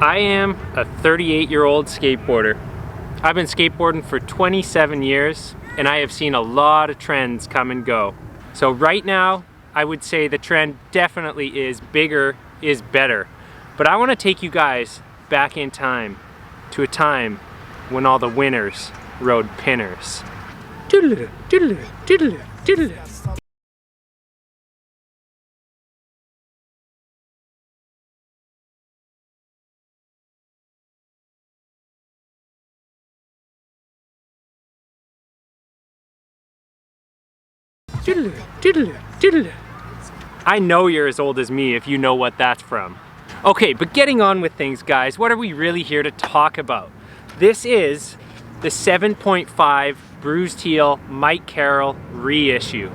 I am a 38-year-old skateboarder. I've been skateboarding for 27 years and I have seen a lot of trends come and go. So right now, I would say the trend definitely is bigger is better. But I want to take you guys back in time to a time when all the winners rode pinners. Doodle-doo, doodle-doo, doodle-doo, doodle-doo. I know you're as old as me if you know what that's from. Okay, but getting on with things, guys, what are we really here to talk about? This is the 7.5 bruised heel Mike Carroll reissue.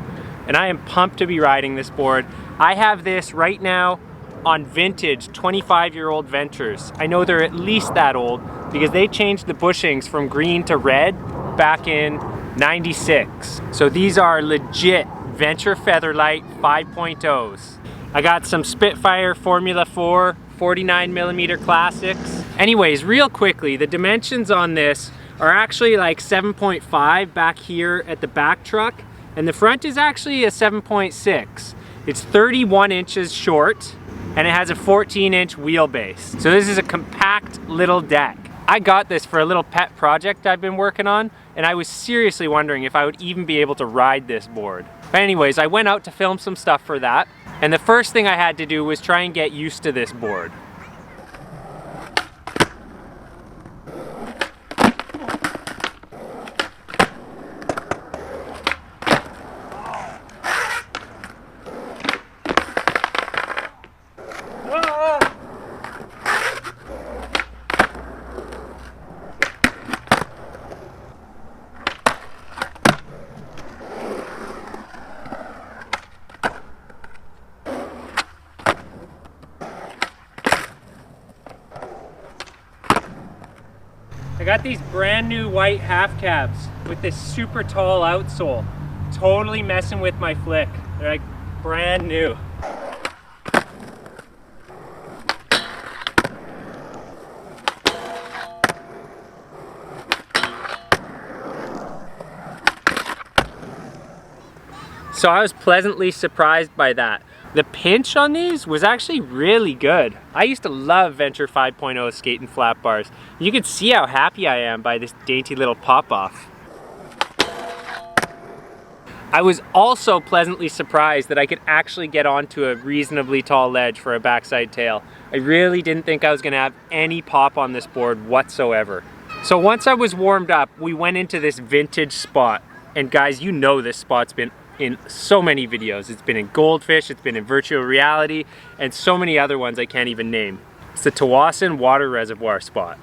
And I am pumped to be riding this board. I have this right now on vintage 25-year-old Ventures. I know they're at least that old because they changed the bushings from green to red back in 96. So these are legit Venture Featherlight 5.0s. I got some Spitfire Formula 4 49mm classics. Anyways, real quickly, the dimensions on this are actually like 7.5 back here at the back truck, and the front is actually a 7.6. It's 31 inches short, and it has a 14-inch wheelbase. So this is a compact little deck. I got this for a little pet project I've been working on, and I was seriously wondering if I would even be able to ride this board. But anyways, I went out to film some stuff for that, and the first thing I had to do was try and get used to this board. I got these brand new white half cabs with this super tall outsole. Totally messing with my flick. They're like brand new. So I was pleasantly surprised by that. The pinch on these was actually really good. I used to love Venture 5.0 skating flat bars. You can see how happy I am by this dainty little pop-off. I was also pleasantly surprised that I could actually get onto a reasonably tall ledge for a backside tail. I really didn't think I was gonna have any pop on this board whatsoever. So once I was warmed up, we went into this vintage spot. And guys, you know this spot's been in so many videos. It's been in Goldfish, it's been in Virtual Reality, and so many other ones I can't even name. It's the Tawasin Water Reservoir spot.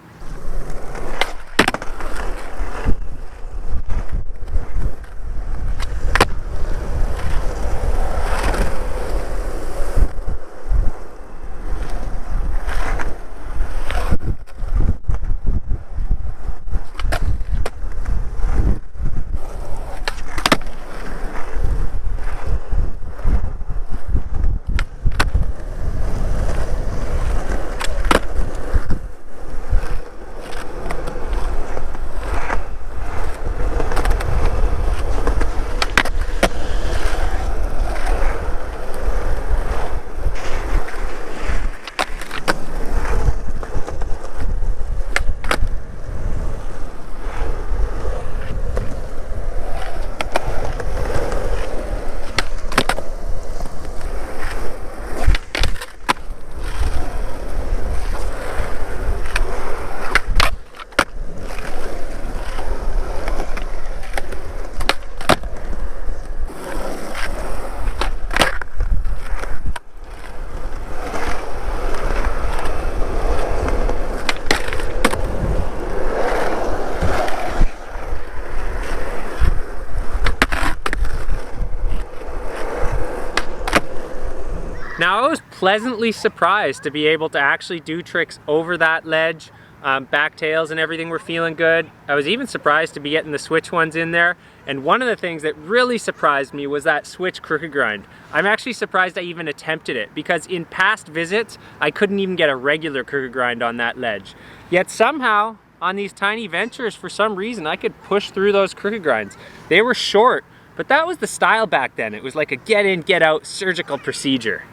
Now I was pleasantly surprised to be able to actually do tricks over that ledge Back tails and everything were feeling good. I was even surprised to be getting the switch ones in there. And one of the things that really surprised me was that switch crooked grind. I'm actually surprised I even attempted it, because in past visits, I couldn't even get a regular crooked grind on that ledge. Yet somehow, on these tiny ventures, for some reason, I could push through those crooked grinds. They were short, but that was the style back then. It was like a get in, get out surgical procedure.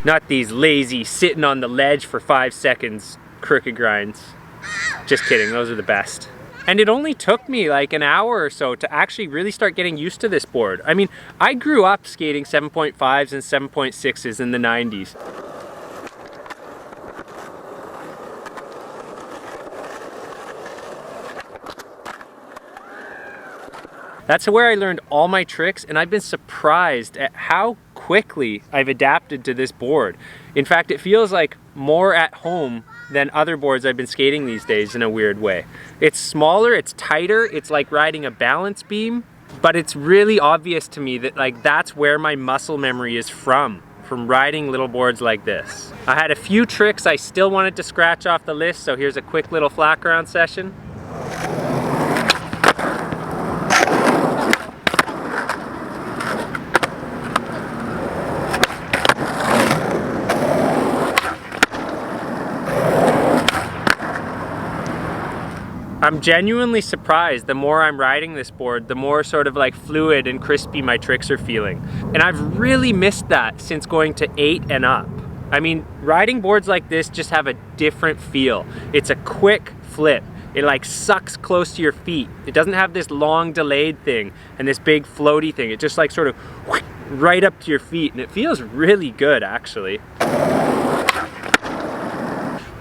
Not these lazy, sitting on the ledge for 5 seconds crooked grinds. Just kidding, those are the best. And it only took me like an hour or so to actually really start getting used to this board. I mean, I grew up skating 7.5s and 7.6s in the 90s. That's where I learned all my tricks, and I've been surprised at how quickly I've adapted to this board. In fact, it feels like more at home than other boards I've been skating these days in a weird way. It's smaller, it's tighter, it's like riding a balance beam, but it's really obvious to me that like that's where my muscle memory is from riding little boards like this. I had a few tricks I still wanted to scratch off the list, so here's a quick little flatground session. I'm genuinely surprised the more I'm riding this board, the more sort of like fluid and crispy my tricks are feeling. And I've really missed that since going to 8 and up. I mean, riding boards like this just have a different feel. It's a quick flip. It like sucks close to your feet. It doesn't have this long delayed thing and this big floaty thing. It just like sort of right up to your feet, and it feels really good actually.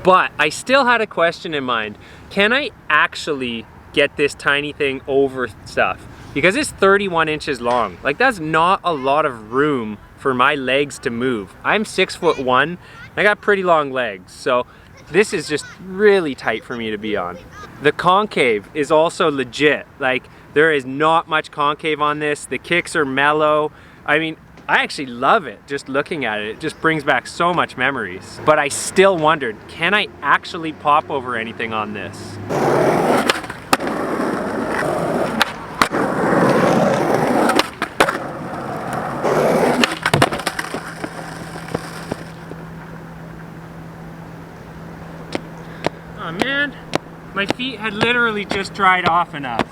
But I still had a question in mind. Can I actually get this tiny thing over stuff? Because it's 31 inches long. Like, that's not a lot of room for my legs to move. I'm 6'1", and I got pretty long legs, so this is just really tight for me to be on. The concave is also legit. Like, there is not much concave on this. The kicks are mellow. I mean, I actually love it just looking at it. It just brings back so much memories. But I still wondered, can I actually pop over anything on this? Oh man, my feet had literally just dried off enough.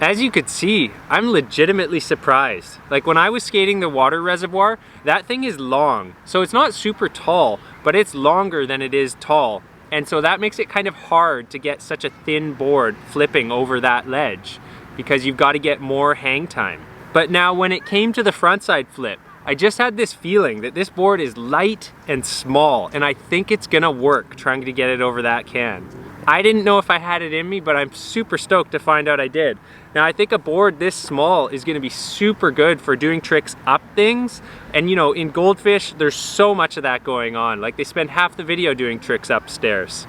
As you could see, I'm legitimately surprised. Like, when I was skating the water reservoir, that thing is long. So it's not super tall, but it's longer than it is tall. And so that makes it kind of hard to get such a thin board flipping over that ledge, because you've got to get more hang time. But now when it came to the frontside flip, I just had this feeling that this board is light and small, and I think it's gonna work trying to get it over that can. I didn't know if I had it in me, but I'm super stoked to find out I did. Now, I think a board this small is gonna be super good for doing tricks up things. And you know, in Goldfish, there's so much of that going on. Like, they spend half the video doing tricks upstairs.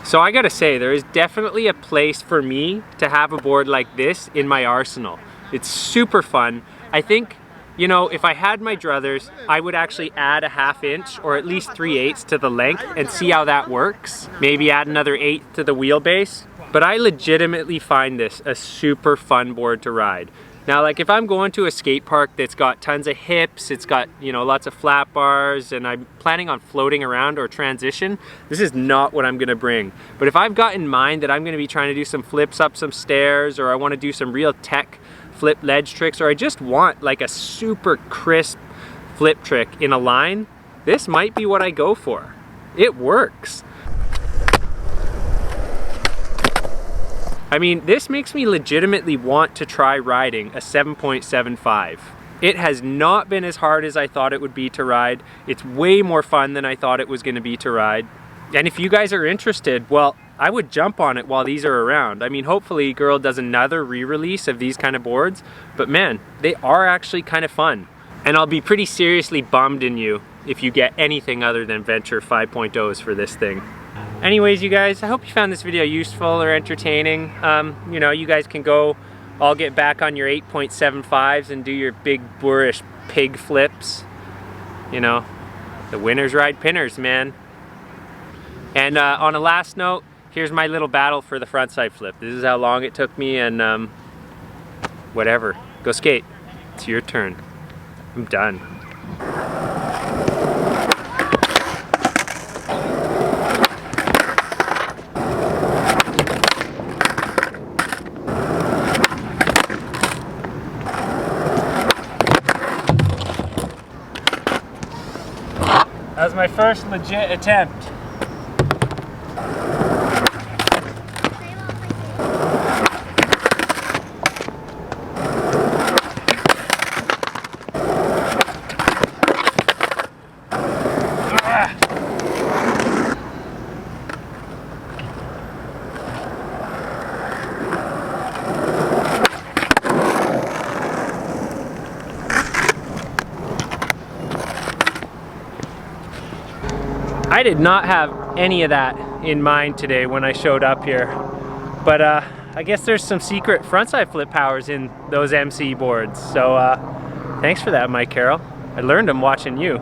So I gotta say, there is definitely a place for me to have a board like this in my arsenal. It's super fun. I think, you know, if I had my druthers, I would actually add a 1/2 inch or at least 3/8 to the length and see how that works. Maybe add another 1/8 to the wheelbase. But I legitimately find this a super fun board to ride. Now, like, if I'm going to a skate park that's got tons of hips, it's got, you know, lots of flat bars, and I'm planning on floating around or transition, this is not what I'm gonna bring. But if I've got in mind that I'm gonna be trying to do some flips up some stairs, or I wanna do some real tech flip ledge tricks, or I just want like a super crisp flip trick in a line, this might be what I go for. It works. I mean, this makes me legitimately want to try riding a 7.75. It has not been as hard as I thought it would be to ride. It's way more fun than I thought it was gonna be to ride. And if you guys are interested, well, I would jump on it while these are around. I mean, hopefully Carroll does another re-release of these kind of boards, but man, they are actually kind of fun. And I'll be pretty seriously bummed in you if you get anything other than Venture 5.0s for this thing. Anyways, you guys, I hope you found this video useful or entertaining. You know, you guys can go all get back on your 8.75s and do your big boorish pig flips. You know, the winners ride pinners, man. And on a last note, here's my little battle for the frontside flip. This is how long it took me, and whatever. Go skate. It's your turn. I'm done. That was my first legit attempt. I did not have any of that in mind today when I showed up here, but I guess there's some secret frontside flip powers in those MC boards, so thanks for that, Mike Carroll. I learned them watching you.